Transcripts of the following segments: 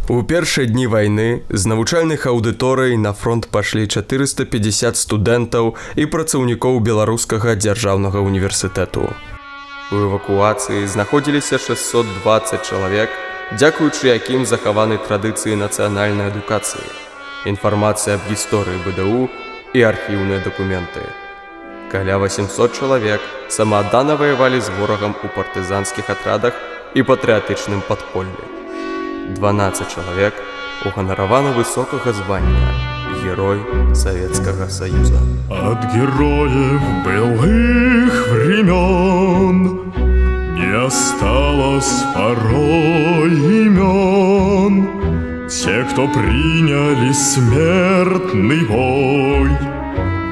У першыя дні вайны з навучальных аўдыторый на фронт пашлі 450 студэнтаў і працаўнікоў Беларускага дзяржаўнага універсітэту. У эвакуацыі знаходзіліся 620 чалавек, дзякуючы якім захаваны традыцыі нацыянальнай адукацыі, інфармацыя аб гісторыі БДУ і архіўныя дакументы. Каля 800 чалавек самааддана ваявалі з ворагам у партызанскіх атрадах і патрыятычным падполлі. 12 чалавек уганараваны высокага звання Герой Советского Союза. От героев былых времен не осталось порой имен. Те, кто приняли смертный бой,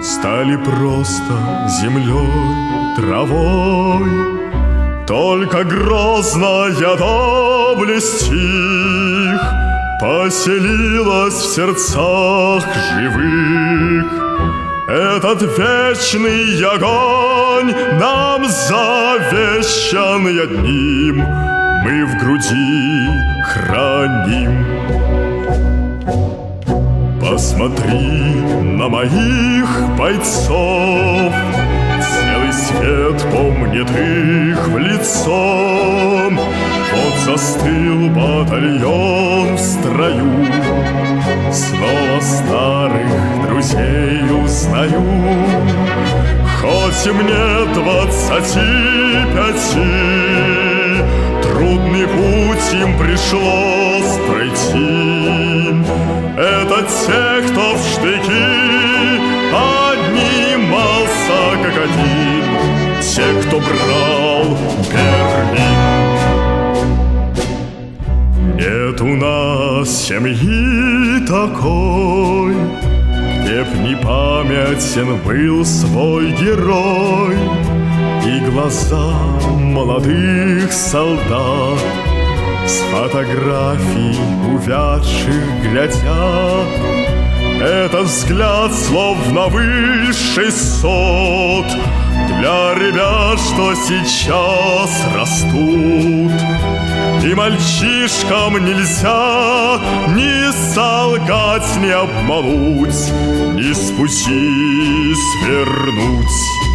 стали просто землей, травой. Только грозная доблесть их поселилась в сердцах живых. Этот вечный огонь нам завещан одним, мы в груди храним. Посмотри на моих бойцов, целый свет помнит их в лицо. Вот застыл батальон в строю, снова старых друзей узнаю. Хоть и мне 25, трудный путь им пришлось пройти. Это те, кто в штыки поднимался как один, те, кто брал Берлин. Нет у нас семьи такой, где б не памятен был свой герой. И глаза молодых солдат с фотографий увядших глядят. Этот взгляд словно высший сот для ребят, что сейчас растут. И мальчишкам нельзя ни солгать, ни обмануть, ни с пути свернуть.